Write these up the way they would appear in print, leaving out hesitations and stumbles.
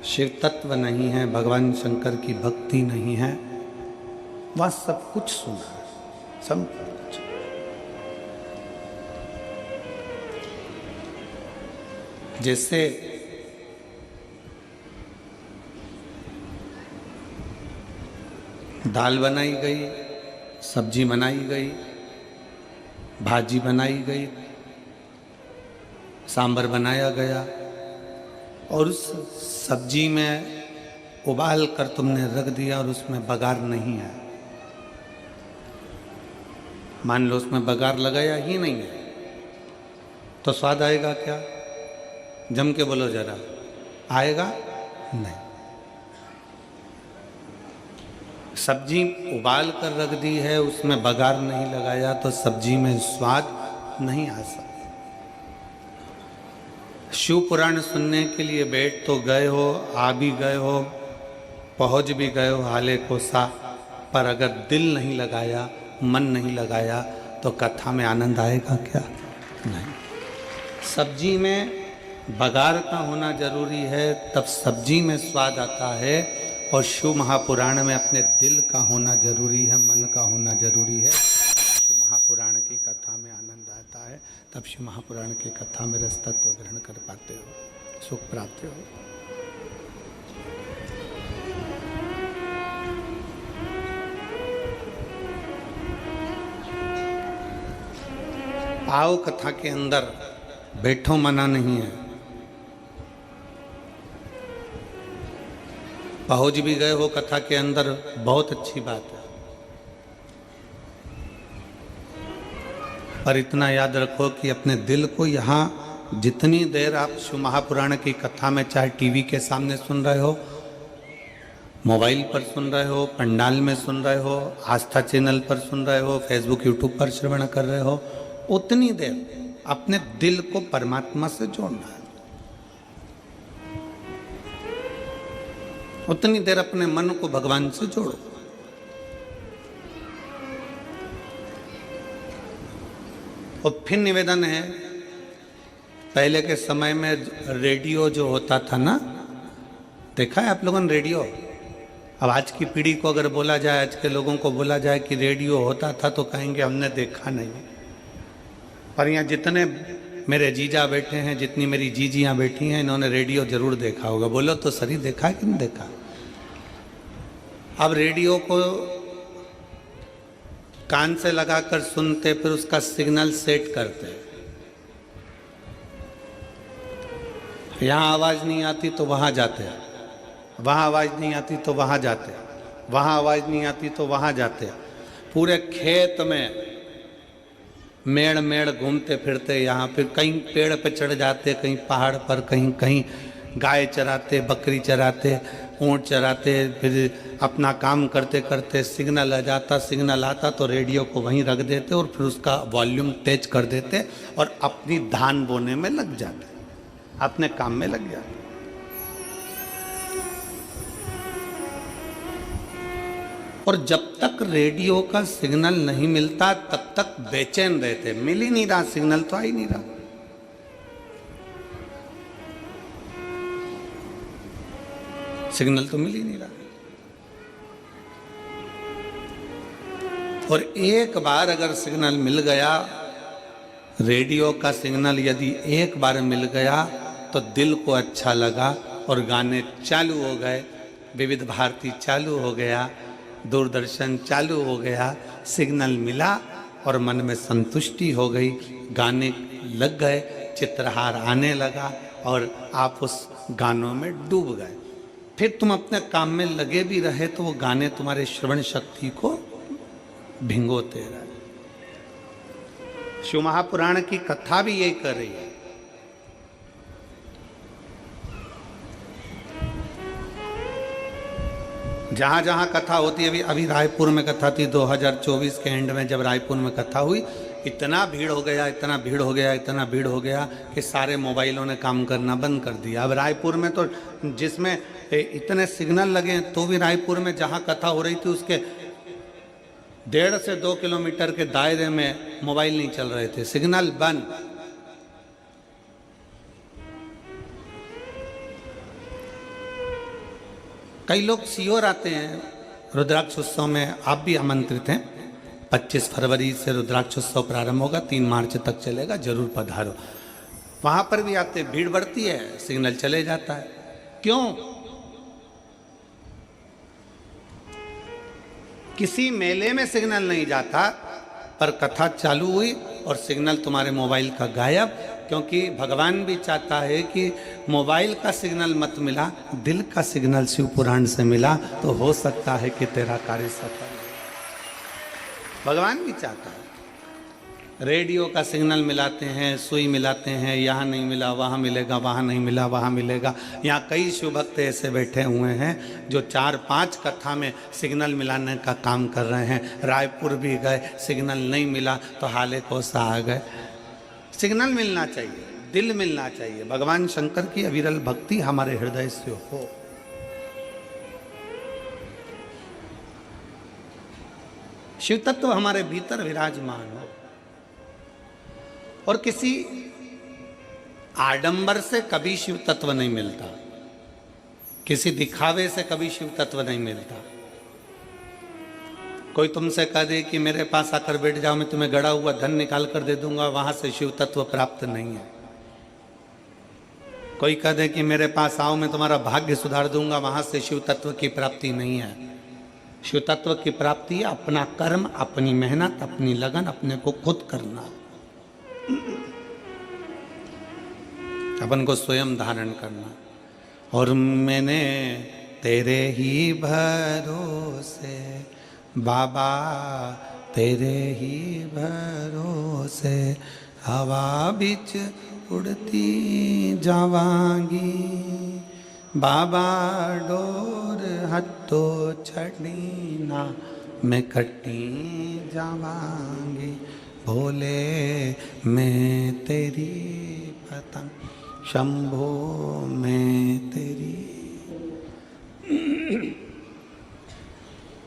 शिव तत्व नहीं है, भगवान शंकर की भक्ति नहीं है, वह सब कुछ सुना है, सब कुछ। जैसे दाल बनाई गई, सब्जी बनाई गई, भाजी बनाई गई, सांभर बनाया गया और उस सब्जी में उबाल कर तुमने रख दिया और उसमें बघार नहीं है। मान लो उसमें बघार लगाया ही नहीं है तो स्वाद आएगा क्या? जम के बोलो जरा, आएगा नहीं। सब्जी उबाल कर रख दी है, उसमें बघार नहीं लगाया तो सब्जी में स्वाद नहीं आ सकता। शिव पुराण सुनने के लिए बैठ तो गए हो, आ भी गए हो, पहुंच भी गए हो हाले को सा, पर अगर दिल नहीं लगाया, मन नहीं लगाया तो कथा में आनंद आएगा क्या? नहीं। सब्जी में बघार का होना जरूरी है, तब सब्जी में स्वाद आता है। और शिव महापुराण में अपने दिल का होना जरूरी है, मन का होना जरूरी है। शिव महापुराण की कथा में आनंद आता है, तब शिव महापुराण की कथा में रस तत्व ग्रहण कर पाते हो, सुख प्राप्त हो। आओ कथा के अंदर, बैठो मना नहीं है। पहुंच भी गए हो कथा के अंदर, बहुत अच्छी बात है, पर इतना याद रखो कि अपने दिल को यहाँ जितनी देर आप शिव महापुराण की कथा में, चाहे टीवी के सामने सुन रहे हो, मोबाइल पर सुन रहे हो, पंडाल में सुन रहे हो, आस्था चैनल पर सुन रहे हो, फेसबुक यूट्यूब पर श्रवण कर रहे हो, उतनी देर अपने दिल को परमात्मा से जोड़ना है। उतनी देर अपने मन को भगवान से जोड़ो। और फिर निवेदन है, पहले के समय में रेडियो जो होता था ना, देखा है आप लोगों ने रेडियो? अब आज की पीढ़ी को अगर बोला जाए, आज के लोगों को बोला जाए कि रेडियो होता था तो कहेंगे हमने देखा नहीं। पर यहाँ जितने मेरे जीजा बैठे हैं, जितनी मेरी जीजियाँ बैठी हैं, इन्होंने रेडियो जरूर देखा होगा। बोलो तो सही, देखा है कि नहीं देखा? अब रेडियो को कान से लगाकर सुनते, फिर उसका सिग्नल सेट करते। यहाँ आवाज़ नहीं आती तो वहाँ जाते, वहाँ आवाज़ नहीं आती तो वहाँ जाते, वहाँ आवाज़ नहीं आती तो वहाँ जाते। पूरे खेत में मेड़ मेड़ घूमते फिरते, यहाँ फिर कहीं पेड़ पे चढ़ जाते, कहीं पहाड़ पर, कहीं कहीं गाय चराते, बकरी चराते, ऊँट चराते, फिर अपना काम करते करते सिग्नल आ जाता, सिग्नल आता तो रेडियो को वहीं रख देते और फिर उसका वॉल्यूम तेज कर देते और अपनी धान बोने में लग जाते, अपने काम में लग जाते। और जब तक रेडियो का सिग्नल नहीं मिलता तब तक बेचैन रहते। मिल ही नहीं रहा सिग्नल, तो आ ही नहीं रहा। सिग्नल तो मिल ही नहीं रहा। और एक बार अगर सिग्नल मिल गया, रेडियो का सिग्नल यदि एक बार मिल गया तो दिल को अच्छा लगा और गाने चालू हो गए, विविध भारती चालू हो गया, दूरदर्शन चालू हो गया, सिग्नल मिला और मन में संतुष्टि हो गई, गाने लग गए, चित्रहार आने लगा और आप उस गानों में डूब गए। फिर तुम अपने काम में लगे भी रहे तो वो गाने तुम्हारे श्रवण शक्ति को भिंगोते रहे। शिव महापुराण की कथा भी यही कर रही है। जहाँ जहाँ कथा होती है, अभी रायपुर में कथा थी 2024 के एंड में, जब रायपुर में कथा हुई, इतना भीड़ हो गया, इतना भीड़ हो गया, इतना भीड़ हो गया कि सारे मोबाइलों ने काम करना बंद कर दिया। अब रायपुर में तो जिसमें इतने सिग्नल लगे तो भी रायपुर में जहाँ कथा हो रही थी उसके 1.5 से 2 किलोमीटर के दायरे में मोबाइल नहीं चल रहे थे, सिग्नल बंद। कई लोग सीहोर आते हैं रुद्राक्ष उत्सव में, आप भी आमंत्रित हैं। 25 फरवरी से रुद्राक्ष उत्सव प्रारंभ होगा, 3 मार्च तक चलेगा, जरूर पधारो। वहां पर भी आते, भीड़ बढ़ती है, सिग्नल चले जाता है। क्यों? किसी मेले में सिग्नल नहीं जाता, पर कथा चालू हुई और सिग्नल तुम्हारे मोबाइल का गायब। क्योंकि भगवान भी चाहता है कि मोबाइल का सिग्नल मत मिला, दिल का सिग्नल शिव पुराण से मिला, तो हो सकता है कि तेरा कार्य सफल हो। भगवान भी चाहता है। रेडियो का सिग्नल मिलाते हैं, सुई मिलाते हैं, यहाँ नहीं मिला वहाँ मिलेगा, वहाँ नहीं मिला वहाँ मिलेगा। यहाँ कई शिव भक्त ऐसे बैठे हुए हैं जो 4-5 कथा में सिग्नल मिलाने का काम कर रहे हैं। रायपुर भी गए, सिग्नल नहीं मिला तो हाले कोसा आ गए। सिग्नल मिलना चाहिए, दिल मिलना चाहिए। भगवान शंकर की अविरल भक्ति हमारे हृदय से हो। शिव तत्व हमारे भीतर विराजमान हो और किसी आडंबर से कभी शिव तत्व नहीं मिलता, किसी दिखावे से कभी शिव तत्व नहीं मिलता। कोई तुमसे कह दे कि मेरे पास आकर बैठ जाओ, मैं तुम्हें गड़ा हुआ धन निकाल कर दे दूंगा, वहां से शिव तत्व प्राप्त नहीं है। कोई कह दे कि मेरे पास आओ, मैं तुम्हारा भाग्य सुधार दूंगा, वहां से शिव तत्व की प्राप्ति नहीं है। शिव तत्व की प्राप्ति है अपना कर्म, अपनी मेहनत, अपनी लगन, अपने को खुद करना, अपन को स्वयं धारण करना। और मैंने तेरे ही भरोसे बाबा, तेरे ही भरोसे हवा बिच उड़ती जावांगी, बाबा डोर हथो छड़ी ना मैं कटी जावांगी, भोले मैं तेरी पतंग, शंभो मैं तेरी।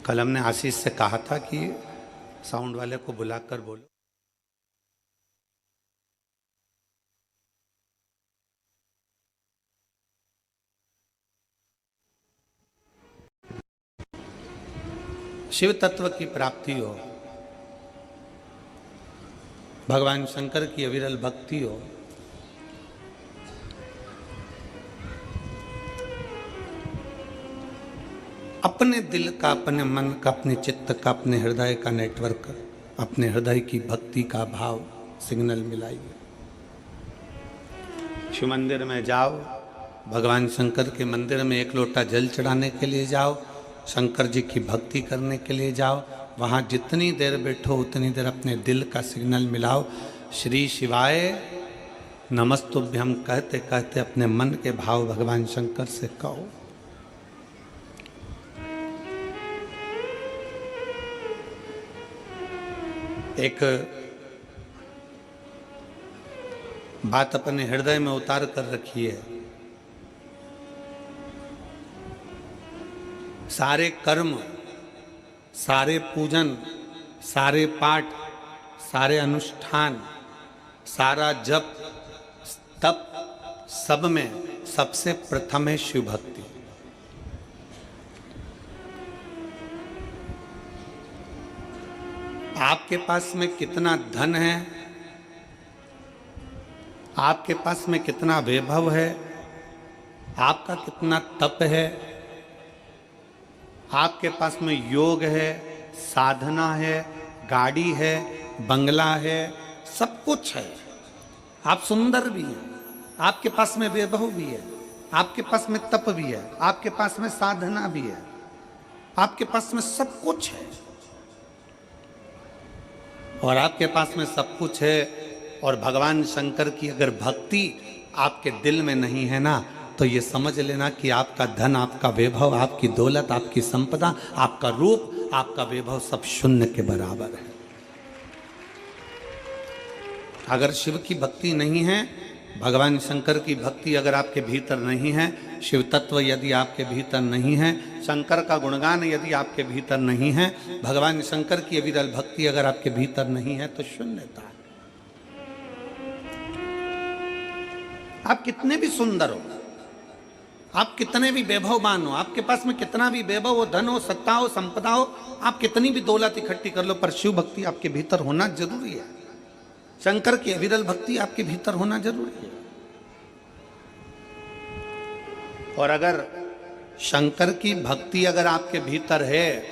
कल हमने आशीष से कहा था कि साउंड वाले को बुलाकर बोलो। शिव तत्व की प्राप्ति हो, भगवान शंकर की अविरल भक्ति हो, अपने दिल का, अपने मन का, अपने चित्त का, अपने हृदय का नेटवर्क, अपने हृदय की भक्ति का भाव सिग्नल मिलाइए। शिव मंदिर में जाओ, भगवान शंकर के मंदिर में एक लोटा जल चढ़ाने के लिए जाओ, शंकर जी की भक्ति करने के लिए जाओ। वहाँ जितनी देर बैठो उतनी देर अपने दिल का सिग्नल मिलाओ। श्री शिवाय नमस्तुभ्यम कहते कहते अपने मन के भाव भगवान शंकर से कहो। एक बात अपने हृदय में उतार कर रखी है। सारे कर्म, सारे पूजन, सारे पाठ, सारे अनुष्ठान, सारा जप तप, सब में सबसे प्रथम है शिव भक्ति। आपके पास में कितना धन है, आपके पास में कितना वैभव है, आपका कितना तप है, आपके पास में योग है, साधना है, गाड़ी है, बंगला है, सब कुछ है, आप सुंदर भी हैं, आपके पास में वैभव भी है, आपके पास में तप भी है, आपके पास में साधना भी है, आपके पास में सब कुछ है। और आपके पास में सब कुछ है और भगवान शंकर की अगर भक्ति आपके दिल में नहीं है ना, तो ये समझ लेना कि आपका धन, आपका वैभव, आपकी दौलत, आपकी संपदा, आपका रूप, आपका वैभव सब शून्य के बराबर है। अगर शिव की भक्ति नहीं है, भगवान शंकर की भक्ति अगर आपके भीतर नहीं है, शिव तत्व यदि आपके भीतर नहीं है, शंकर का गुणगान यदि आपके भीतर नहीं है, भगवान शंकर की अविरल भक्ति अगर आपके भीतर नहीं है, तो शून्यता। आप कितने भी सुंदर हो, आप कितने भी वैभववान हो, आपके पास में कितना भी वैभव हो, धन हो, सत्ता हो, संपदा हो, आप कितनी भी दौलत इकट्ठी कर लो, पर शिव भक्ति आपके भीतर होना जरूरी है। शंकर की अविरल भक्ति आपके भीतर होना जरूरी है। और अगर शंकर की भक्ति अगर आपके भीतर है,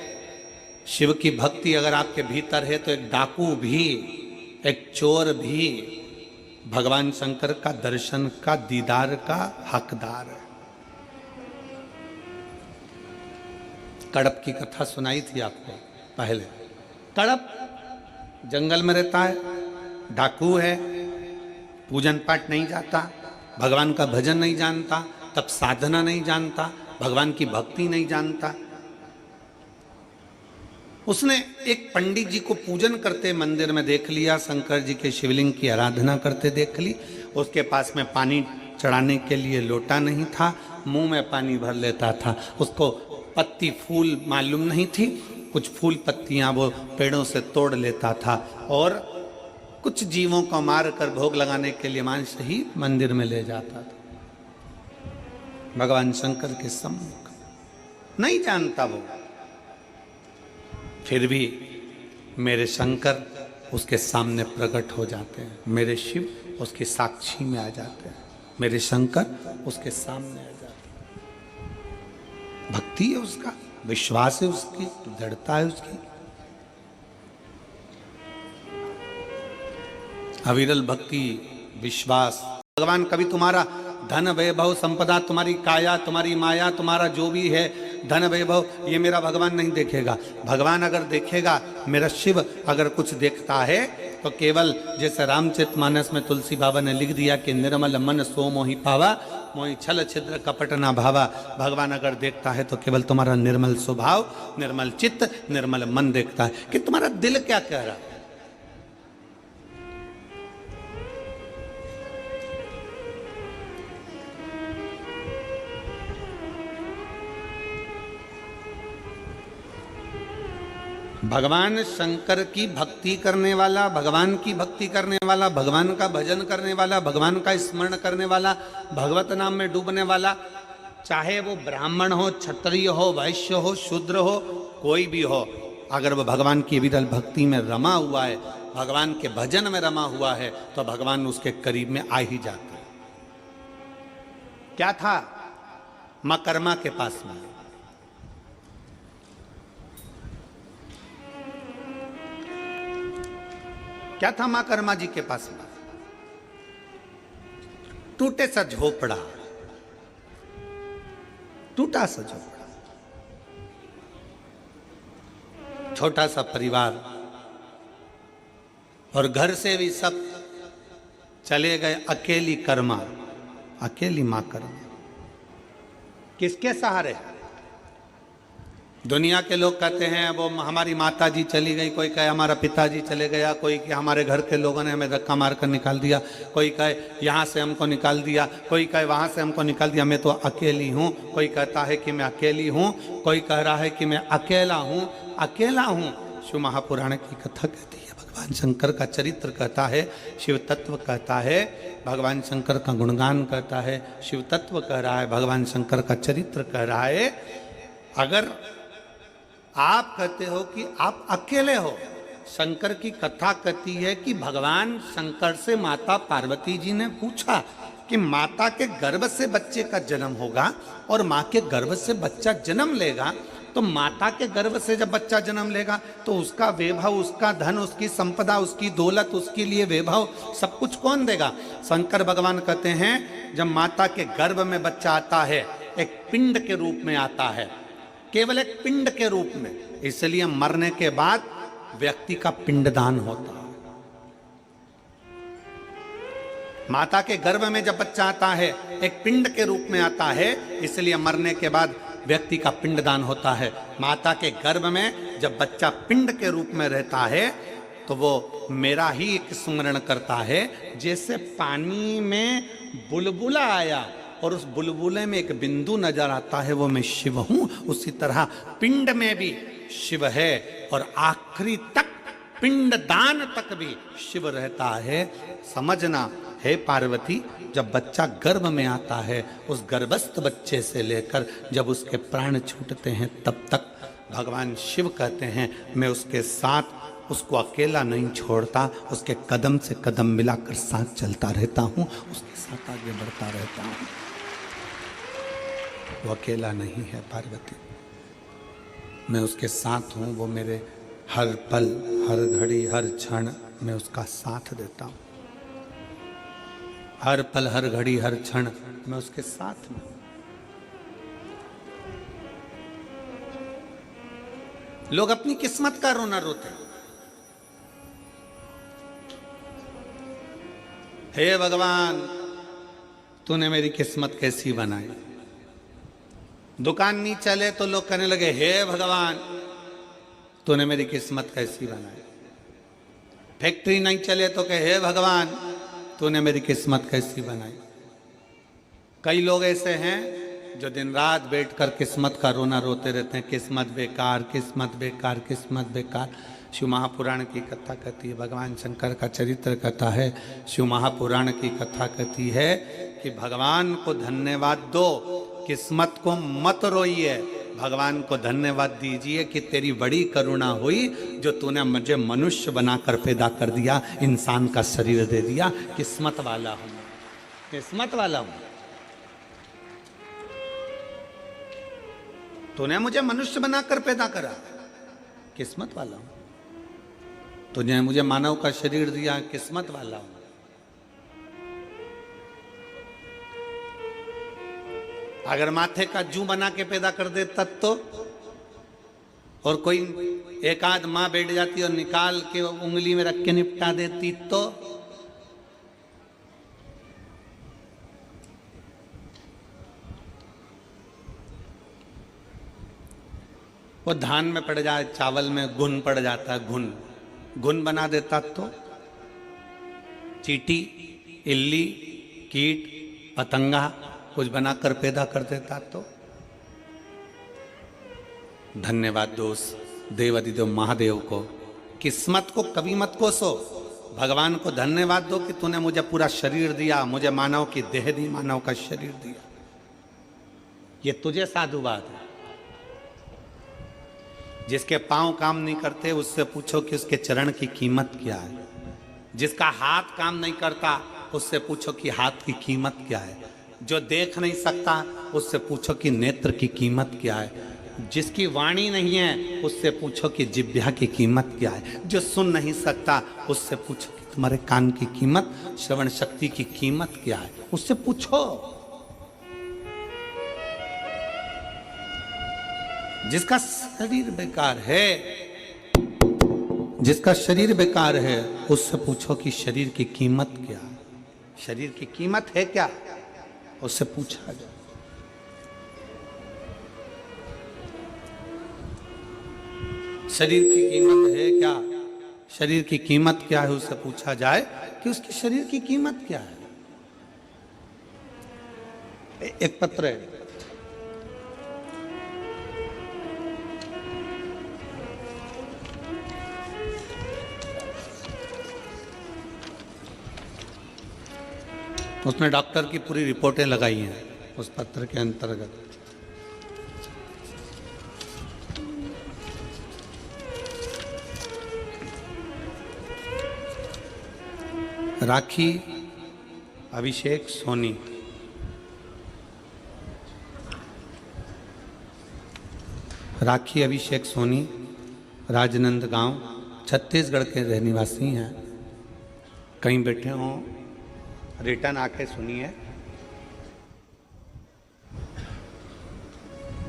शिव की भक्ति अगर आपके भीतर है, तो एक डाकू भी, एक चोर भी भगवान शंकर का दर्शन का, दीदार का हकदार है। कड़प की कथा सुनाई थी आपको पहले। कड़प जंगल में रहता है, डाकू है, पूजन पाठ नहीं जाता, भगवान का भजन नहीं जानता, तब साधना नहीं जानता, भगवान की भक्ति नहीं जानता। उसने एक पंडित जी को पूजन करते मंदिर में देख लिया, शंकर जी के शिवलिंग की आराधना करते देख ली। उसके पास में पानी चढ़ाने के लिए लोटा नहीं था, मुंह में पानी भर लेता था। उसको पत्ती फूल मालूम नहीं थी, कुछ फूल पत्तियां वो पेड़ों से तोड़ लेता था और कुछ जीवों को मार कर भोग लगाने के लिए मांस ही मंदिर में ले जाता था। भगवान शंकर के सम्मुख नहीं जानता वो, फिर भी मेरे शंकर उसके सामने प्रकट हो जाते हैं, मेरे शिव उसके साक्षी में आ जाते हैं, मेरे शंकर उसके सामने आ जाते हैं। भक्ति है उसका, विश्वास है उसकी, दृढ़ता है उसकी। अविरल भक्ति, विश्वास। भगवान कभी तुम्हारा धन वैभव संपदा, तुम्हारी काया, तुम्हारी माया, तुम्हारा जो भी है धन वैभव, ये मेरा भगवान नहीं देखेगा। भगवान अगर देखेगा, मेरा शिव अगर कुछ देखता है तो केवल जैसे रामचरितमानस में तुलसी बाबा ने लिख दिया कि निर्मल मन सो मोहि पावा, मोहि छल छिद्र कपट ना भावा। भगवान अगर देखता है तो केवल तुम्हारा निर्मल स्वभाव, निर्मल चित्त, निर्मल मन देखता है कि तुम्हारा दिल क्या कह रहा है। भगवान शंकर की भक्ति करने वाला, भगवान की भक्ति करने वाला, भगवान का भजन करने वाला, भगवान का स्मरण करने वाला, भगवत नाम में डूबने वाला, चाहे वो ब्राह्मण हो, क्षत्रिय हो, वैश्य हो, शूद्र हो, कोई भी हो, अगर वो भगवान की विरल भक्ति में रमा हुआ है, भगवान के भजन में रमा हुआ है, तो भगवान उसके करीब में आ ही जाता है। क्या था मकरमा के पास में, क्या था मां कर्मा जी के पास में? टूटे सा झोपड़ा, टूटा सा झोपड़ा, छोटा सा परिवार, और घर से भी सब चले गए, अकेली कर्मा, अकेली मां कर्मा। किसके सहारे? दुनिया के लोग कहते हैं वो हमारी माता जी चली गई, कोई कहे हमारा पिताजी चले गया, कोई कि हमारे घर के लोगों ने हमें धक्का मारकर निकाल दिया, कोई कहे यहाँ से हमको निकाल दिया, कोई कहे वहाँ से हमको निकाल दिया, मैं तो अकेली हूँ। कोई कहता है कि मैं अकेली हूँ, कोई कह रहा है कि मैं अकेला हूँ, अकेला हूँ। शिव महापुराण की कथा कहती है, भगवान शंकर का चरित्र कहता है, शिव तत्व कहता है, भगवान शंकर का गुणगान कहता है, शिव तत्व कह रहा है, भगवान शंकर का चरित्र कह रहा है। अगर आप कहते हो कि आप अकेले हो, शंकर की कथा कहती है कि भगवान शंकर से माता पार्वती जी ने पूछा कि माता के गर्भ से बच्चे का जन्म होगा और माँ के गर्भ से बच्चा जन्म लेगा, तो माता के गर्भ से जब बच्चा जन्म लेगा तो उसका वैभव, उसका धन, उसकी संपदा, उसकी दौलत, उसके लिए वैभव सब कुछ कौन देगा? शंकर भगवान कहते हैं जब माता के गर्भ में बच्चा आता है, एक पिंड के रूप में आता है, केवल एक पिंड के रूप में, इसलिए मरने के बाद व्यक्ति का पिंडदान होता है। माता के गर्भ में जब बच्चा आता है एक पिंड के रूप में आता है, इसलिए मरने के बाद व्यक्ति का पिंडदान होता है। माता के गर्भ में जब बच्चा पिंड के रूप में रहता है तो वो मेरा ही एक स्मरण करता है, जैसे पानी में बुलबुला आया और उस बुलबुले में एक बिंदु नजर आता है, वो मैं शिव हूं, उसी तरह पिंड में भी शिव है और आखिरी तक पिंडदान तक भी शिव रहता है। समझना, हे पार्वती, जब बच्चा गर्भ में आता है, उस गर्भस्थ बच्चे से लेकर जब उसके प्राण छूटते हैं, तब तक भगवान शिव कहते हैं मैं उसके साथ, उसको अकेला नहीं छोड़ता, उसके कदम से कदम मिलाकर साथ चलता रहता हूँ, उसके साथ आगे बढ़ता रहता हूँ। वो अकेला नहीं है पार्वती, मैं उसके साथ हूँ। वो मेरे हर पल, हर घड़ी, हर क्षण मैं उसका साथ देता हूँ। हर पल, हर घड़ी, हर क्षण मैं उसके साथ में। लोग अपनी किस्मत का रोना रोते हैं। हे भगवान, तूने मेरी किस्मत कैसी बनाई। दुकान नहीं चले तो लोग कहने लगे हे भगवान, तूने मेरी किस्मत कैसी बनाई। फैक्ट्री नहीं चले तो कहे हे भगवान, तूने मेरी किस्मत कैसी बनाई। कई लोग ऐसे हैं जो दिन रात बैठकर किस्मत का रोना रोते रहते हैं, किस्मत बेकार, किस्मत बेकार, किस्मत बेकार। शिव महापुराण की कथा कहती है, भगवान शंकर का चरित्र कथा है, शिव महापुराण की कथा कहती है कि भगवान को धन्यवाद दो, किस्मत को मत रोइए। भगवान को धन्यवाद दीजिए कि तेरी बड़ी करुणा हुई जो तूने मुझे मनुष्य बनाकर पैदा कर दिया, इंसान का शरीर दे दिया। किस्मत वाला हूं, किस्मत वाला हूं। तूने मुझे मनुष्य बनाकर पैदा करा, किस्मत वाला हूं। तूने मुझे मानव का शरीर दिया, किस्मत वाला हूं। अगर माथे का जू बना के पैदा कर दे तब तो, और कोई एक आध माँ बैठ जाती और निकाल के उंगली में रख के निपटा देती तो, वो धान में पड़ जाए, चावल में घुन पड़ जाता है, घुन घुन बना देता तो, चींटी, इल्ली, कीट, पतंगा कुछ बनाकर पैदा कर देता तो। धन्यवाद दोस्त देवादिदेव महादेव को, किस्मत को कभी मत कोसो। भगवान को धन्यवाद दो कि तूने मुझे पूरा शरीर दिया, मुझे मानव की देह दी, मानव का शरीर दिया। ये तुझे साधुवाद है। जिसके पांव काम नहीं करते उससे पूछो कि उसके चरण की कीमत क्या है। जिसका हाथ काम नहीं करता उससे पूछो कि हाथ की कीमत क्या है। जो देख नहीं सकता उससे पूछो कि नेत्र की कीमत क्या है। जिसकी वाणी नहीं है उससे पूछो कि जिह्वा की कीमत क्या है। जो सुन नहीं सकता उससे पूछो कि तुम्हारे कान की कीमत, श्रवण शक्ति की कीमत क्या है, उससे पूछो। जिसका शरीर बेकार है, जिसका शरीर बेकार है उससे पूछो कि शरीर की कीमत क्या है। शरीर की कीमत है क्या, उससे पूछा जाए। शरीर की कीमत है क्या, शरीर की कीमत क्या है, उससे पूछा जाए कि उसके शरीर की कीमत क्या है। एक पत्र है, उसमें डॉक्टर की पूरी रिपोर्टें लगाई हैं उस पत्र के अंतर्गत। राखी अभिषेक सोनी, राखी अभिषेक सोनी राजनंदगांव छत्तीसगढ़ के रहनिवासी हैं। कहीं बैठे हों रिटर्न आके सुनिए।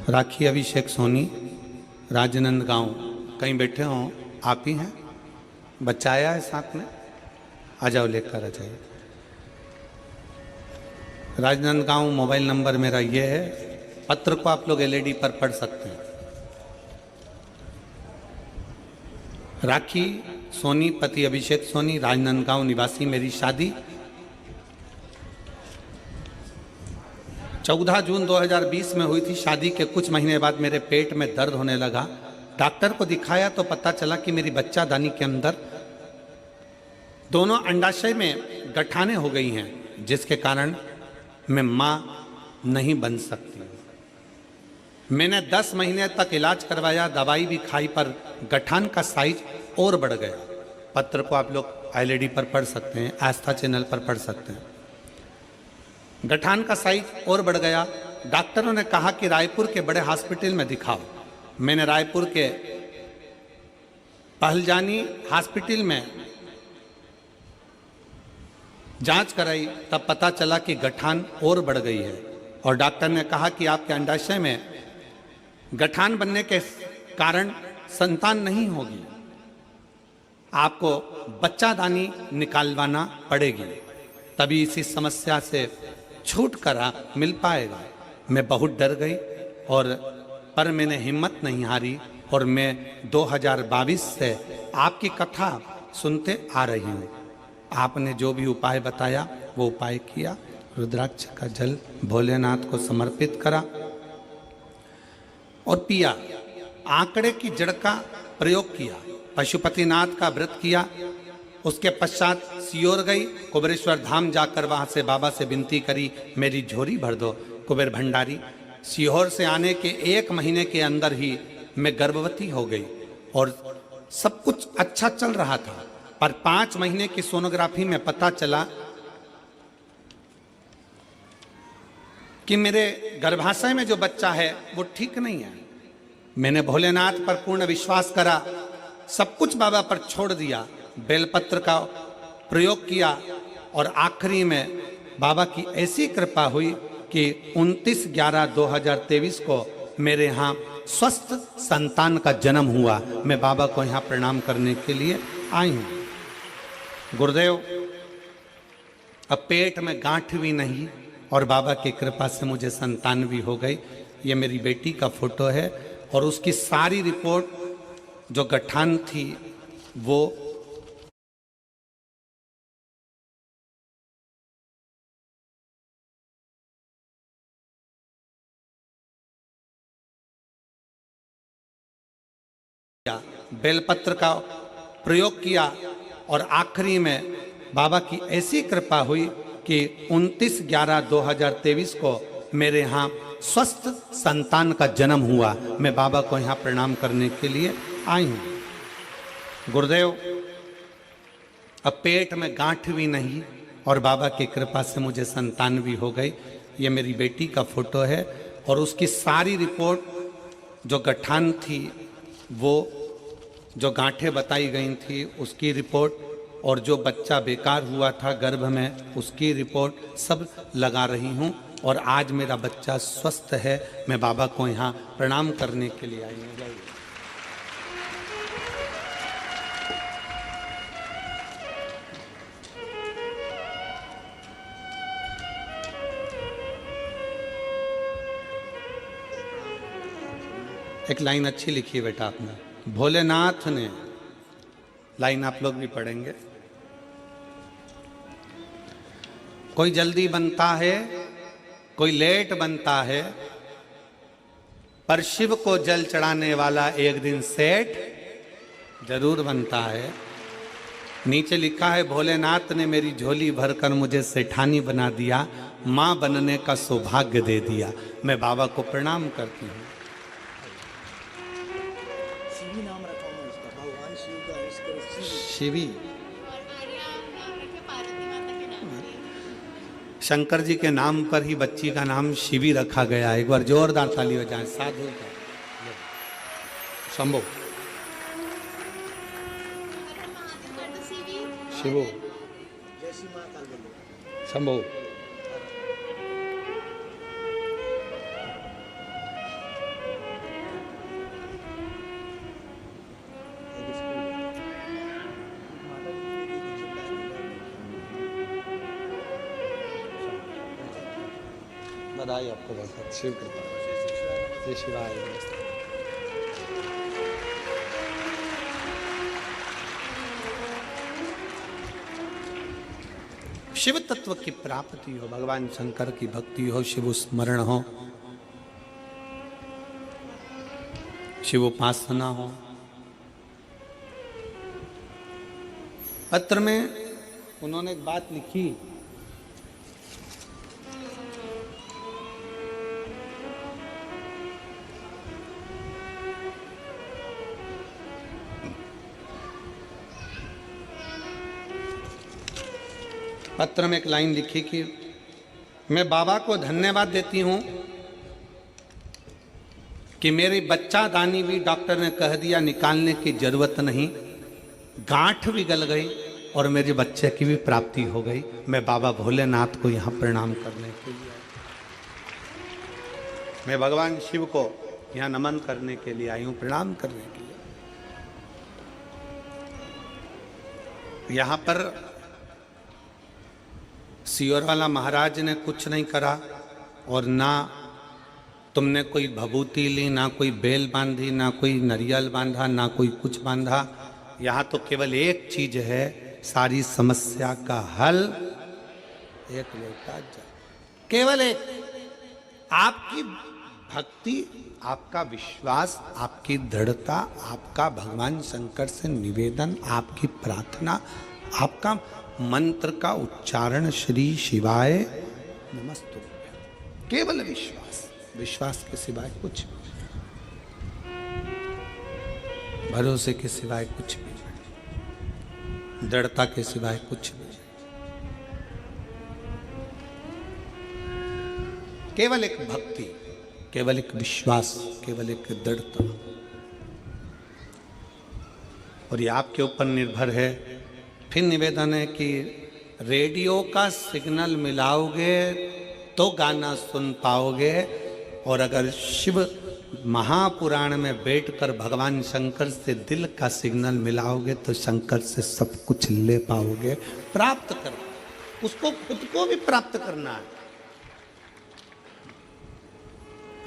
राखी अभिषेक सोनी राजनंदगांव, कहीं बैठे हों, आप ही हैं। बच्चा आया है साथ में, आ जाओ लेकर आ जाइए। राजनंदगांव मोबाइल नंबर मेरा ये है। पत्र को आप लोग एलईडी पर पढ़ सकते हैं। राखी सोनी पति अभिषेक सोनी राजनंदगांव निवासी, मेरी शादी 14 जून 2020 में हुई थी। शादी के कुछ महीने बाद मेरे पेट में दर्द होने लगा। डॉक्टर को दिखाया तो पता चला कि मेरी बच्चादानी के अंदर दोनों अंडाशय में गठाने हो गई हैं, जिसके कारण मैं मां नहीं बन सकती। मैंने 10 महीने तक इलाज करवाया, दवाई भी खाई, पर गठान का साइज और बढ़ गया। पत्र को आप लोग ILD पर पढ़ सकते हैं, आस्था चैनल पर पढ़ सकते हैं। गठान का साइज और बढ़ गया। डॉक्टरों ने कहा कि रायपुर के बड़े हॉस्पिटल में दिखाओ। मैंने रायपुर के पहलजानी हॉस्पिटल में जांच कराई, तब पता चला कि गठान और बढ़ गई है और डॉक्टर ने कहा कि आपके अंडाशय में गठान बनने के कारण संतान नहीं होगी, आपको बच्चादानी निकालवाना पड़ेगी, तभी इसी समस्या से छुटकारा मिल पाएगा। मैं बहुत डर गई पर मैंने हिम्मत नहीं हारी और मैं 2022 से आपकी कथा सुनते आ रही हूँ। आपने जो भी उपाय बताया वो उपाय किया। रुद्राक्ष का जल भोलेनाथ को समर्पित करा और पिया। आंकड़े की जड़ का प्रयोग किया, पशुपतिनाथ का व्रत किया। उसके पश्चात सियोर गई, कुबेरेश्वर धाम जाकर वहां से बाबा से विनती करी, मेरी झोरी भर दो। कुबेर भंडारी। सीहोर से आने के 1 महीने के अंदर ही मैं गर्भवती हो गई और सब कुछ अच्छा चल रहा था, पर 5 महीने की सोनोग्राफी में पता चला कि मेरे गर्भाशय में जो बच्चा है वो ठीक नहीं है। मैंने भोलेनाथ पर पूर्ण विश्वास करा, सब कुछ बाबा पर छोड़ दिया, बेलपत्र का प्रयोग किया और आखिरी में बाबा की ऐसी कृपा हुई कि 29/11/2023 को मेरे यहाँ स्वस्थ संतान का जन्म हुआ। मैं बाबा को यहाँ प्रणाम करने के लिए आई हूँ। गुरुदेव, अब पेट में गांठ भी नहीं और बाबा की कृपा से मुझे संतान भी हो गई। ये मेरी बेटी का फोटो है और उसकी सारी रिपोर्ट जो गठान थी वो बेलपत्र का प्रयोग किया और आखिरी में बाबा की ऐसी कृपा हुई कि 29/11/2023 को मेरे यहाँ स्वस्थ संतान का जन्म हुआ। मैं बाबा को यहाँ प्रणाम करने के लिए आई हूँ। गुरुदेव, अब पेट में गांठ भी नहीं और बाबा की कृपा से मुझे संतान भी हो गई। ये मेरी बेटी का फोटो है और उसकी सारी रिपोर्ट जो गठान थी वो जो गांठें बताई गई थी उसकी रिपोर्ट और जो बच्चा बेकार हुआ था गर्भ में उसकी रिपोर्ट सब लगा रही हूँ और आज मेरा बच्चा स्वस्थ है। मैं बाबा को यहाँ प्रणाम करने के लिए आई हूँ। एक लाइन अच्छी लिखी है बेटा आपने, भोलेनाथ ने, लाइन आप लोग भी पढ़ेंगे। कोई जल्दी बनता है, कोई लेट बनता है, पर शिव को जल चढ़ाने वाला एक दिन सेठ जरूर बनता है। नीचे लिखा है, भोलेनाथ ने मेरी झोली भरकर मुझे सेठानी बना दिया, मां बनने का सौभाग्य दे दिया। मैं बाबा को प्रणाम करती हूँ। शिवी, शंकर जी के नाम पर ही बच्ची का नाम शिवी रखा गया। एक बार जोरदार ताली हो जाए। साधु शंभो, शिवो, शंभो। बधाई आपको बहुत। शिव कृपा। जय शिवाय। शिव तत्व की प्राप्ति हो, भगवान शंकर की भक्ति हो, शिव स्मरण हो, शिव उपासना हो। पत्र में उन्होंने एक बात लिखी, पत्र में एक लाइन लिखी कि मैं बाबा को धन्यवाद देती हूं कि मेरी बच्चा दानी भी डॉक्टर ने कह दिया निकालने की जरूरत नहीं, गांठ भी गल गई और मेरे बच्चे की भी प्राप्ति हो गई। मैं बाबा भोलेनाथ को यहाँ प्रणाम करने के लिए, मैं भगवान शिव को यहाँ नमन करने के लिए आई हूँ, प्रणाम करने के लिए। यहाँ पर सियोरवाला महाराज ने कुछ नहीं करा और ना तुमने कोई भभूति ली, ना कोई बेल बांधी, ना कोई नरियल बांधा, ना कोई कुछ बांधा। यहाँ तो केवल एक चीज है, सारी समस्या का हल एक लोटा जल, केवल एक। आपकी भक्ति, आपका विश्वास, आपकी दृढ़ता, आपका भगवान शंकर से निवेदन, आपकी प्रार्थना, आपका मंत्र का उच्चारण श्री शिवाय नमस्तुभ्यं, केवल विश्वास, विश्वास के सिवाय कुछ भी, भरोसे के सिवाय कुछ भी, दृढ़ता के सिवाय कुछ भी, केवल एक भक्ति, केवल एक विश्वास, केवल एक दृढ़ता। और ये आपके ऊपर निर्भर है। फिर निवेदन है कि रेडियो का सिग्नल मिलाओगे तो गाना सुन पाओगे, और अगर शिव महापुराण में बैठकर भगवान शंकर से दिल का सिग्नल मिलाओगे तो शंकर से सब कुछ ले पाओगे, प्राप्त कर, उसको खुद को भी प्राप्त करना है।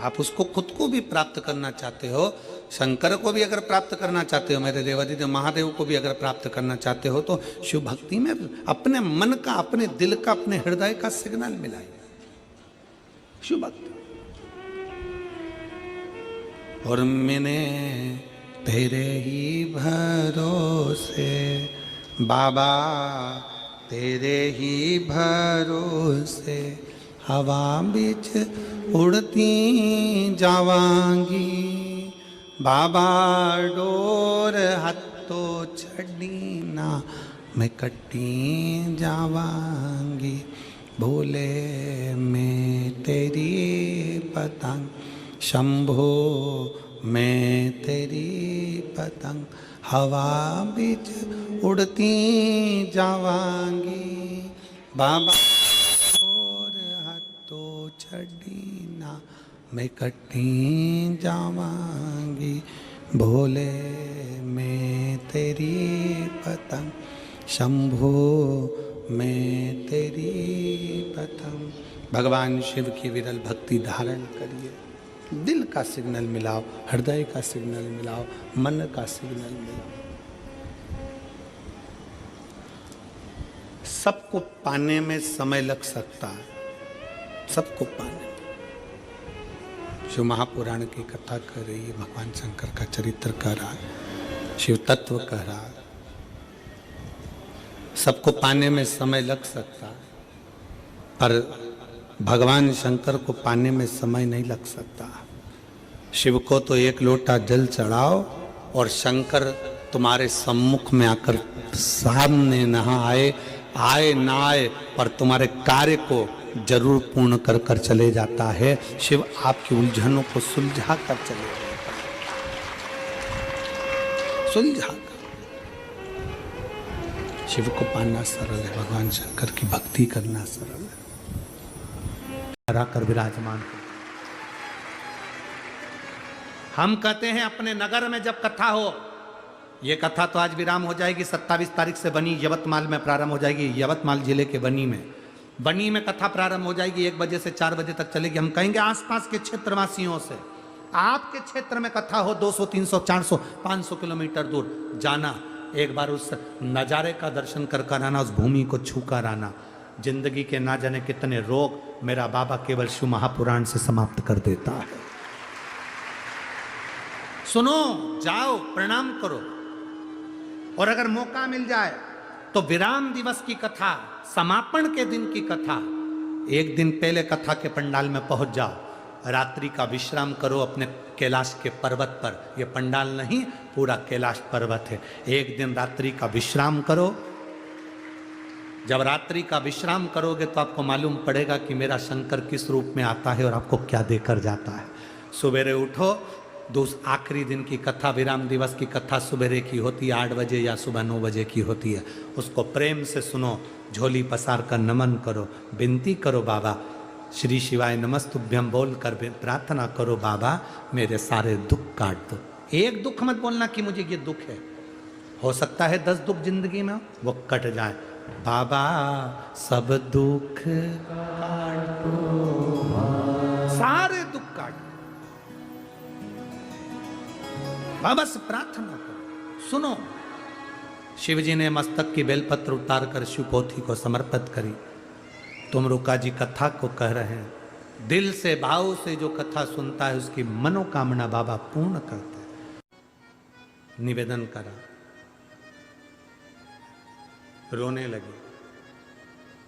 आप उसको खुद को भी प्राप्त करना चाहते हो, शंकर को भी अगर प्राप्त करना चाहते हो, मेरे देवादिदेव महादेव को भी अगर प्राप्त करना चाहते हो, तो शिव भक्ति में अपने मन का, अपने दिल का, अपने हृदय का सिग्नल मिलाइए, शिव भक्ति। और मैंने तेरे ही भरोसे बाबा, तेरे ही भरोसे हवा बीच उड़ती जावांगी, बाबा डोर हथो छड़ी ना मैं कटी जावांगी, भोले मैं तेरी पतंग, शंभो मैं तेरी पतंग, हवा बीच उड़ती जावांगी, बाबा तो छड़ी ना मैं कटी जावांगी, भोले मैं तेरी पतंग, शंभो मैं तेरी पतंग। भगवान शिव की विरल भक्ति धारण करिए, दिल का सिग्नल मिलाओ, हृदय का सिग्नल मिलाओ, मन का सिग्नल मिलाओ। सबको पाने में समय लग सकता है, सबको पाने। शिव महापुराण की कथा कर रही है, भगवान शंकर का चरित्र कह रहा है, शिव तत्व कह रहा है, सबको पाने में समय लग सकता है, पर भगवान शंकर को पाने में समय नहीं लग सकता। शिव को तो एक लोटा जल चढ़ाओ और शंकर तुम्हारे सम्मुख में आकर सामने न आए ना आए, पर तुम्हारे कार्य को जरूर पूर्ण कर कर चले जाता है। शिव आपकी उलझनों को सुलझा कर चले जाता है, सुलझा कर। शिव को पाना सरल है, भगवान शंकर की भक्ति करना सरल है। हरा कर विराजमान हो। हम कहते हैं अपने नगर में जब कथा हो, ये कथा तो आज विराम हो जाएगी, 27 तारीख से बनी यवतमाल में प्रारंभ हो जाएगी, यवतमाल जिले के बनी में कथा प्रारंभ हो जाएगी, 1 बजे से 4 बजे तक चलेगी। हम कहेंगे आसपास के क्षेत्रवासियों से, आपके क्षेत्र में कथा हो 200, 300, 400, 500 किलोमीटर दूर जाना, एक बार उस नज़ारे का दर्शन कर कर आना, उस भूमि को छू कर आना। जिंदगी के ना जाने कितने रोग मेरा बाबा केवल शिव महापुराण से समाप्त कर देता है। सुनो, जाओ, प्रणाम करो, और अगर मौका मिल जाए तो विराम दिवस की कथा, समापन के दिन की कथा, एक दिन पहले कथा के पंडाल में पहुंच जाओ, रात्रि का विश्राम करो अपने कैलाश के पर्वत पर। यह पंडाल नहीं, पूरा कैलाश पर्वत है। एक दिन रात्रि का विश्राम करो। जब रात्रि का विश्राम करोगे तो आपको मालूम पड़ेगा कि मेरा शंकर किस रूप में आता है और आपको क्या देकर जाता है। सवेरे उठो, आखिरी दिन की कथा, विराम दिवस की कथा सवेरे की होती है, 8 बजे या सुबह 9 बजे की होती है। उसको प्रेम से सुनो, झोली पसार कर नमन करो, विनती करो बाबा श्री शिवाय नमस्तुभ्यम बोल कर प्रार्थना करो, बाबा मेरे सारे दुख काट दो। एक दुख मत बोलना कि मुझे ये दुख है, हो सकता है 10 दुख जिंदगी में वो कट जाए। बाबा सब दुख काट दो, सारे दुख काट दो, बाबा से प्रार्थना करो। सुनो, शिवजी ने मस्तक की बेलपत्र उतार कर शिवपोथी को समर्पित करी। तुम रुका जी कथा को कह रहे हैं, दिल से भाव से जो कथा सुनता है उसकी मनोकामना बाबा पूर्ण करते हैं। निवेदन करा, रोने लगे।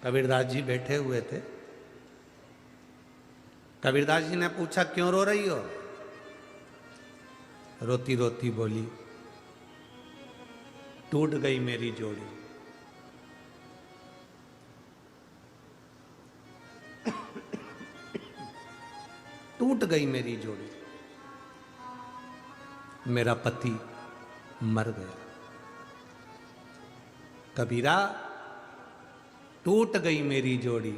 कबीरदास जी बैठे हुए थे। कबीरदास जी ने पूछा क्यों रो रही हो? रोती रोती बोली, टूट गई मेरी जोड़ी। टूट गई मेरी जोड़ी, मेरा पति मर गया। कबीरा, टूट गई मेरी जोड़ी।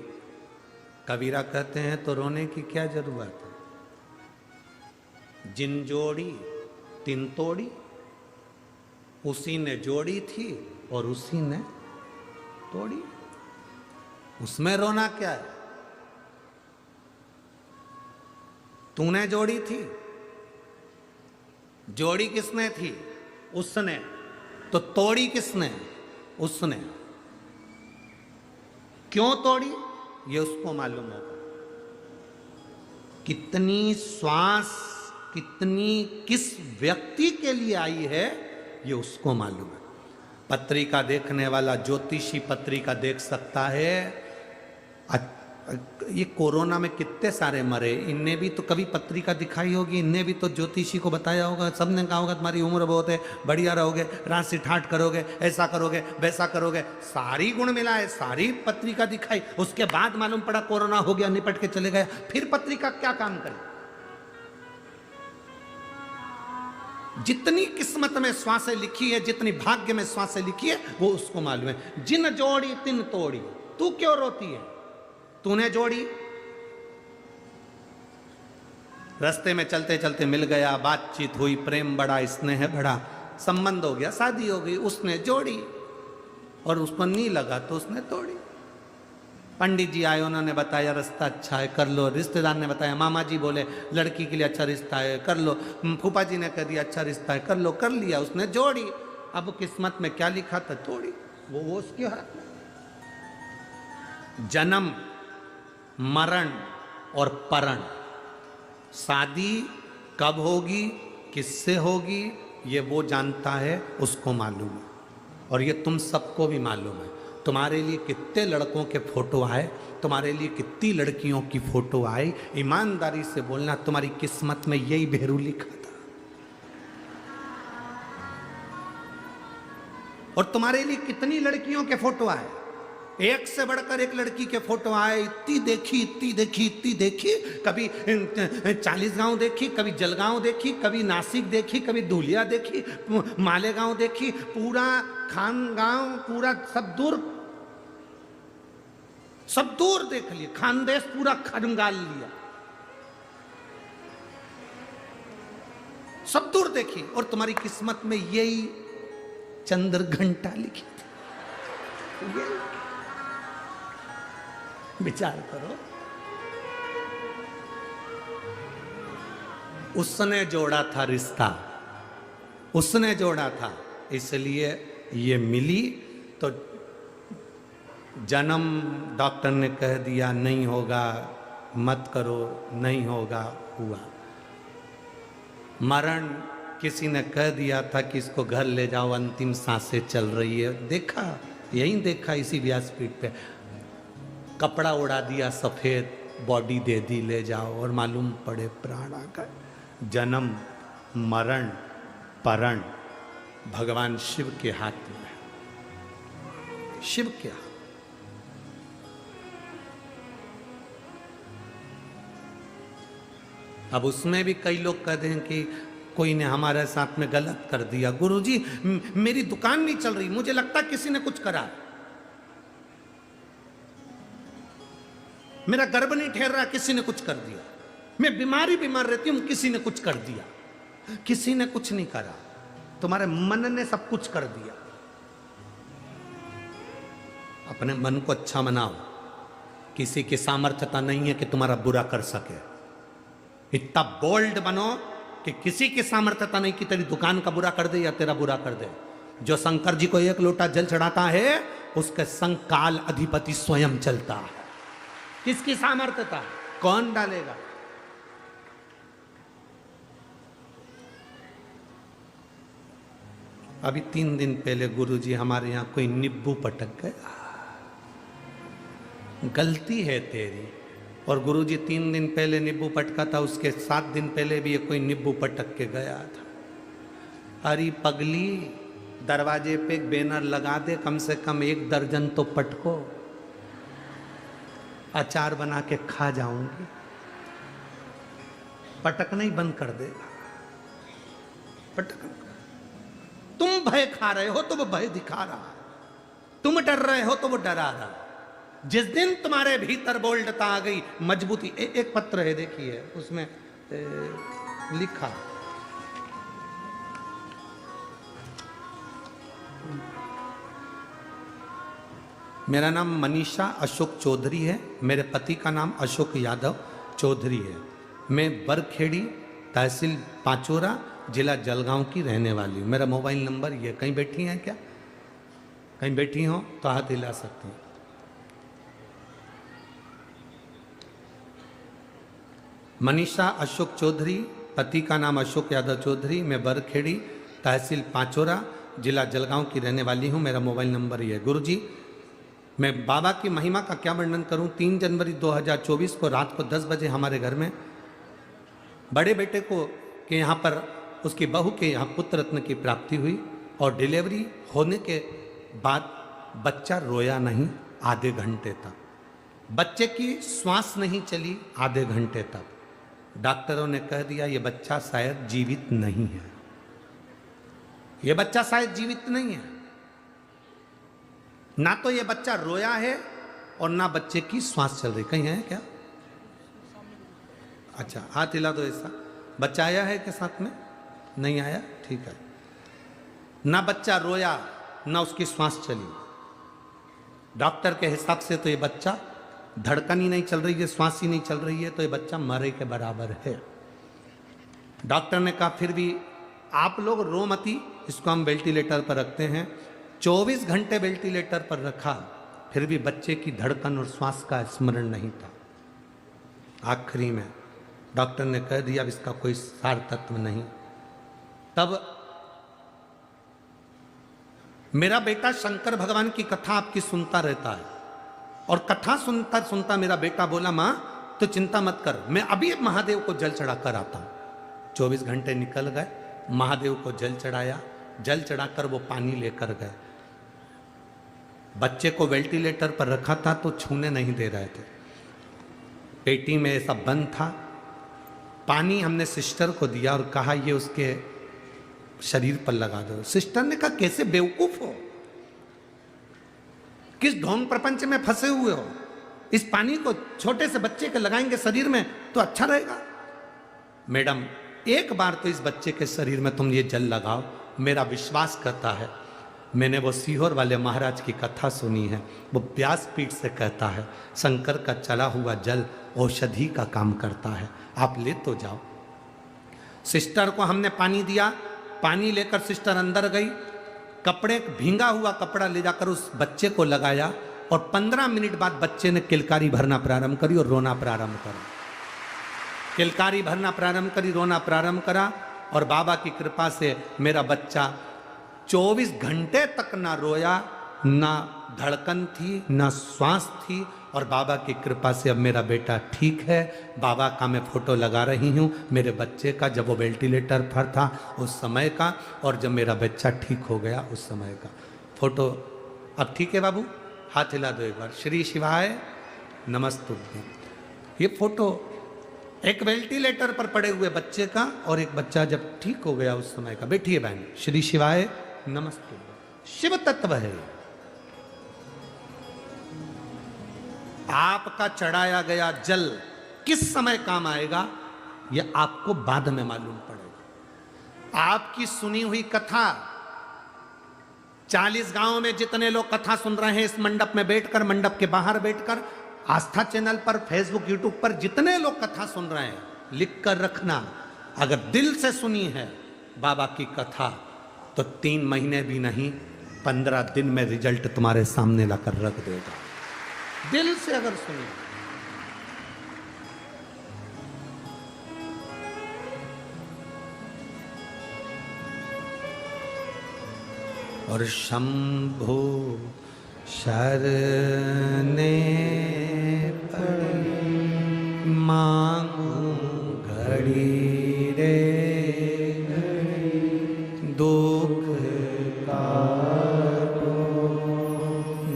कबीरा कहते हैं तो रोने की क्या जरूरत है? जिन जोड़ी तिन तोड़ी, उसी ने जोड़ी थी और उसी ने तोड़ी, उसमें रोना क्या है? तूने जोड़ी थी, जोड़ी किसने थी? उसने। तो तोड़ी किसने? उसने। क्यों तोड़ी ये उसको मालूम होगा। कितनी श्वास कितनी किस व्यक्ति के लिए आई है ये उसको मालूम है। पत्रिका देखने वाला ज्योतिषी पत्रिका देख सकता है। ये कोरोना में कितने सारे मरे, इनने भी तो कभी पत्रिका दिखाई होगी, इनने भी तो ज्योतिषी को बताया होगा, सबने कहा होगा तुम्हारी उम्र बहुत है, बढ़िया रहोगे, राशि ठाट करोगे, ऐसा करोगे, वैसा करोगे, सारी गुण मिला है, सारी पत्रिका दिखाई। उसके बाद मालूम पड़ा कोरोना हो गया, निपट के चले गए। फिर पत्रिका क्या काम करे? जितनी किस्मत में श्वासें लिखी है, जितनी भाग्य में श्वासें लिखी है, वो उसको मालूम है। जिन जोड़ी तिन तोड़ी। तू क्यों रोती है? तूने जोड़ी। रास्ते में चलते चलते मिल गया, बातचीत हुई, प्रेम बढ़ा, स्नेह बढ़ा, संबंध हो गया, शादी हो गई, उसने जोड़ी और उसको नहीं लगा तो उसने तोड़ी। पंडित जी आए, उन्होंने बताया रास्ता अच्छा है, कर लो। रिश्तेदार ने बताया, मामा जी बोले लड़की के लिए अच्छा रिश्ता है, कर लो। फूफा जी ने कह दिया अच्छा रिश्ता है, कर लो। कर लिया, उसने जोड़ी। अब किस्मत में क्या लिखा था? तोड़ी। वो उसकी हाथ में। जन्म, मरण और परण, शादी कब होगी, किससे होगी, ये वो जानता है, उसको मालूम है। और ये तुम सबको भी मालूम है। तुम्हारे लिए कितने लड़कों के फोटो आए, तुम्हारे लिए कितनी लड़कियों की फोटो आई, ईमानदारी से बोलना, तुम्हारी किस्मत में यही भेरू लिखा था। और तुम्हारे लिए कितनी लड़कियों के फोटो आए, एक से बढ़कर एक लड़की के फोटो आए। इतनी देखी, इतनी देखी, इतनी देखी। कभी 40 गांव देखी, कभी जलगांव देखी, कभी नासिक देखी, कभी धुलिया देखी, मालेगांव देखी, पूरा खानगांव, पूरा सब दूर देख लिया। खानदेश पूरा खंगाल लिया, सब दूर देखी। और तुम्हारी किस्मत में यही चंद्र घंटा लिखी थी। विचार करो, उसने जोड़ा था रिश्ता, उसने जोड़ा था, इसलिए ये मिली। तो जन्म डॉक्टर ने कह दिया नहीं होगा, मत करो, नहीं होगा, हुआ। मरण किसी ने कह दिया था कि इसको घर ले जाओ, अंतिम सांसें चल रही है, देखा यही देखा इसी व्यासपीठ पे, कपड़ा उड़ा दिया सफेद, बॉडी दे दी ले जाओ, और मालूम पड़े प्राण आ गए। जन्म मरण परण भगवान शिव के हाथ में है, शिव के हाथ। अब उसमें भी कई लोग कहते हैं कि कोई ने हमारे साथ में गलत कर दिया, गुरुजी मेरी दुकान नहीं चल रही, मुझे लगता किसी ने कुछ करा, मेरा गर्भ नहीं ठहर रहा, किसी ने कुछ कर दिया, मैं बीमार रहती हूं, किसी ने कुछ कर दिया। किसी ने कुछ नहीं करा, तुम्हारे मन ने सब कुछ कर दिया। अपने मन को अच्छा बनाओ, किसी की सामर्थ्यता नहीं है कि तुम्हारा बुरा कर सके। इतना बोल्ड बनो कि किसी की सामर्थ्यता नहीं कि तेरी दुकान का बुरा कर दे या तेरा बुरा कर दे। जो शंकर जी को एक लोटा जल चढ़ाता है, उसके संग काल अधिपति स्वयं चलता है। किसकी सामर्थ्यता, कौन डालेगा? अभी 3 दिन पहले गुरुजी हमारे यहां कोई नींबू पटक गया, गलती है तेरी। और गुरुजी 3 दिन पहले नींबू पटका था, उसके 7 दिन पहले भी ये कोई नींबू पटक के गया था। अरे पगली, दरवाजे पे एक बैनर लगा दे, कम से कम 1 दर्जन तो पटको, अचार बना के खा जाऊंगी। पटकना ही बंद कर देगा, पटकना। तुम भय खा रहे हो तो वो भय दिखा रहा है, तुम डर रहे हो तो वो डरा रहा है। जिस दिन तुम्हारे भीतर बोल्डता आ गई, मजबूती। एक पत्र है, देखिए उसमें लिखा, मेरा नाम मनीषा अशोक चौधरी है, मेरे पति का नाम अशोक यादव चौधरी है, मैं बरखेड़ी तहसील पाचोरा जिला जलगांव की रहने वाली हूँ। मेरा मोबाइल नंबर ये, कहीं बैठी हैं क्या? कहीं बैठी हो तो हाथ हिला सकती हैं। मनीषा अशोक चौधरी, पति का नाम अशोक यादव चौधरी, मैं बरखेड़ी तहसील पाचोरा जिला जलगांव की रहने वाली हूँ। मेरा मोबाइल नंबर ये है। गुरुजी, मैं बाबा की महिमा का क्या वर्णन करूं। 3 जनवरी 2024 को रात को 10 बजे हमारे घर में बड़े बेटे को के यहाँ पर उसकी बहू के यहाँ पुत्र रत्न की प्राप्ति हुई, और डिलीवरी होने के बाद बच्चा रोया नहीं आधे घंटे तक, बच्चे की श्वास नहीं चली आधे घंटे तक। डॉक्टरों ने कह दिया ये बच्चा शायद जीवित नहीं है, ये बच्चा शायद जीवित नहीं है। ना तो ये बच्चा रोया है और ना बच्चे की श्वास चल रही। कहीं है क्या? अच्छा, हाथ हिला दो ऐसा। बच्चा आया है के साथ में? नहीं आया, ठीक है। ना बच्चा रोया ना उसकी श्वास चली। डॉक्टर के हिसाब से तो ये बच्चा, धड़कन ही नहीं चल रही है, श्वास ही नहीं चल रही है, तो ये बच्चा मरे के बराबर है। डॉक्टर ने कहा फिर भी आप लोग रो मती, इसको हम वेंटिलेटर पर रखते हैं। 24 घंटे वेंटिलेटर पर रखा, फिर भी बच्चे की धड़कन और श्वास का स्मरण नहीं था। आखिरी में डॉक्टर ने कह दिया अब इसका कोई सार तत्व नहीं। तब मेरा बेटा शंकर भगवान की कथा आपकी सुनता रहता है, और कथा सुनता सुनता मेरा बेटा बोला मां तो चिंता मत कर, मैं अभी महादेव को जल चढ़ा कर आता हूं। 24 घंटे निकल गए, महादेव को जल चढ़ाया, जल चढ़ाकर वो पानी लेकर गए। बच्चे को वेंटिलेटर पर रखा था तो छूने नहीं दे रहे थे, पेटी में ऐसा बंद था। पानी हमने सिस्टर को दिया और कहा ये उसके शरीर पर लगा दो। सिस्टर ने कहा कैसे बेवकूफ हो, किस ढोंग प्रपंच में फंसे हुए हो, इस पानी को छोटे से बच्चे के लगाएंगे शरीर में तो अच्छा रहेगा। मैडम एक बार तो इस बच्चे के शरीर में तुम ये जल लगाओ, मेरा विश्वास करता है। मैंने वो सीहोर वाले महाराज की कथा सुनी है, वो व्यासपीठ से कहता है शंकर का चला हुआ जल औषधि का काम करता है, आप ले तो जाओ। सिस्टर को हमने पानी दिया, पानी लेकर सिस्टर अंदर गई, कपड़े भींगा हुआ कपड़ा ले जाकर उस बच्चे को लगाया, और 15 मिनट बाद बच्चे ने किलकारी भरना प्रारंभ करी और रोना प्रारंभ करा। किलकारी भरना प्रारंभ करी, रोना प्रारंभ करा, और बाबा की कृपा से मेरा बच्चा 24 घंटे तक ना रोया ना धड़कन थी, न श्वास थी, और बाबा की कृपा से अब मेरा बेटा ठीक है। बाबा का मैं फोटो लगा रही हूँ, मेरे बच्चे का, जब वो वेंटिलेटर पर था उस समय का, और जब मेरा बच्चा ठीक हो गया उस समय का फोटो। अब ठीक है बाबू, हाथ हिला दो एक बार। श्री शिवाय नमस्तुभ्यं। ये फोटो एक वेंटिलेटर पर पड़े हुए बच्चे का और एक बच्चा जब ठीक हो गया उस समय का। बैठिए बहन। श्री शिवाय नमस्तुभ्यं। शिव तत्व है। आपका चढ़ाया गया जल किस समय काम आएगा यह आपको बाद में मालूम पड़ेगा। आपकी सुनी हुई कथा, 40 गांव में जितने लोग कथा सुन रहे हैं इस मंडप में बैठकर, मंडप के बाहर बैठकर, आस्था चैनल पर, फेसबुक, यूट्यूब पर जितने लोग कथा सुन रहे हैं, लिख कर रखना, अगर दिल से सुनी है बाबा की कथा तो 3 महीने भी नहीं, 15 दिन में रिजल्ट तुम्हारे सामने लाकर रख देगा। दिल से अगर सुनी। और शंभो शरणे पड़ी मांगू घड़ी रे दुख काटो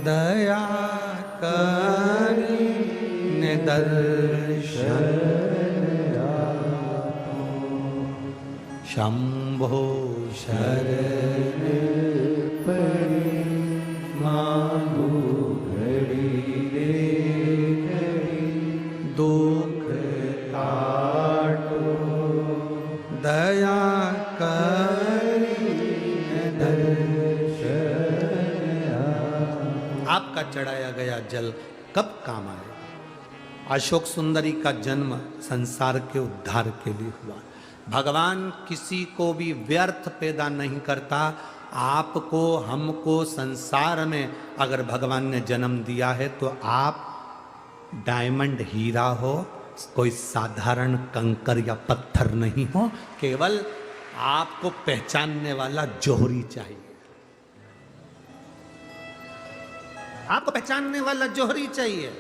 दया करी ने दर्शन शंभो शरणे पड़ी मांगू घड़ी रे दुख काटो दया करी दर्शन। आपका चढ़ाया गया जल कब काम आए? अशोक सुंदरी का जन्म संसार के उद्धार के लिए हुआ। भगवान किसी को भी व्यर्थ पैदा नहीं करता। आपको, हमको संसार में अगर भगवान ने जन्म दिया है तो आप डायमंड, हीरा हो, कोई साधारण कंकर या पत्थर नहीं हो। केवल आपको पहचानने वाला जोहरी चाहिए। आपको पहचानने वाला जोहरी चाहिए।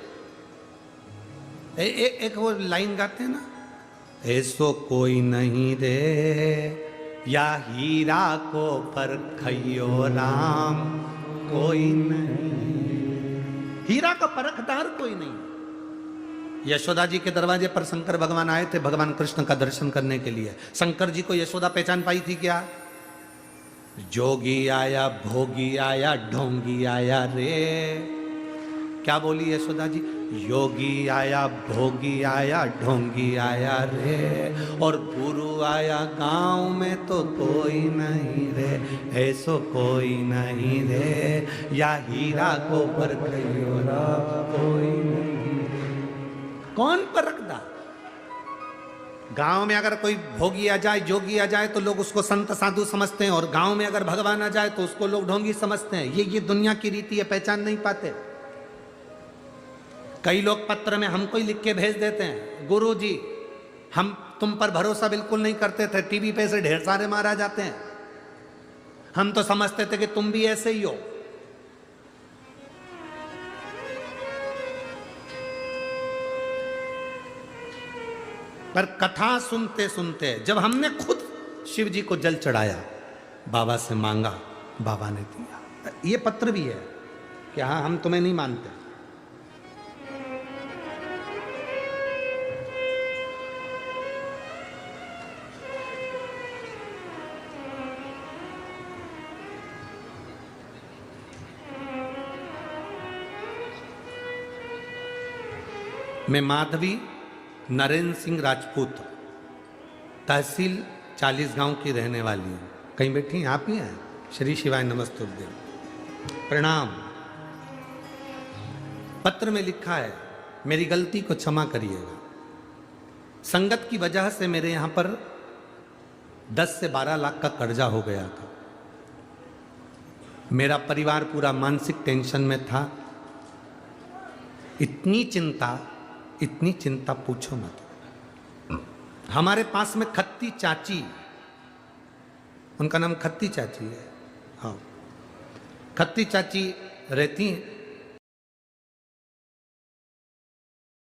एक वो लाइन गाते हैं ना, ऐसो कोई नहीं रे या हीरा को परखियो राम, कोई नहीं, हीरा का परखदार कोई नहीं। यशोदा जी के दरवाजे पर शंकर भगवान आए थे भगवान कृष्ण का दर्शन करने के लिए। शंकर जी को यशोदा पहचान पाई थी क्या? जोगी आया, भोगी आया, ढोंगी आया रे। क्या बोली यशोदा जी? योगी आया, भोगी आया, ढोंगी आया रे, और गुरु आया गांव में तो कोई नहीं रे, ऐसो कोई नहीं रे, या हीरा को परखियो राम, कोई नहीं रे। कौन परखदा? गांव में अगर कोई भोगी आ जाए, जोगी आ जाए तो लोग उसको संत साधु समझते हैं, और गांव में अगर भगवान आ जाए तो उसको लोग ढोंगी समझते हैं। ये दुनिया की रीति है, पहचान नहीं पाते। कई लोग पत्र में हमको ही लिख के भेज देते हैं, गुरु जी हम तुम पर भरोसा बिल्कुल नहीं करते थे, टीवी पे से ढेर सारे मारा जाते हैं, हम तो समझते थे कि तुम भी ऐसे ही हो। पर कथा सुनते सुनते जब हमने खुद शिव जी को जल चढ़ाया, बाबा से मांगा, बाबा ने दिया। ये पत्र भी है कि हाँ हम तुम्हें नहीं मानते। मैं माधवी नरेंद्र सिंह राजपूत, तहसील 40 गांव की रहने वाली हूँ। कहीं बैठी हैं? आप ही हैं? श्री शिवाय नमस्तुभ्यं। प्रणाम। पत्र में लिखा है, मेरी गलती को क्षमा करिएगा। संगत की वजह से मेरे यहाँ पर 10 से 12 लाख का कर्जा हो गया था। मेरा परिवार पूरा मानसिक टेंशन में था। इतनी चिंता पूछो मत। हमारे पास में खत्ती चाची, उनका नाम खत्ती चाची है, हाँ, खत्ती चाची रहती हैं।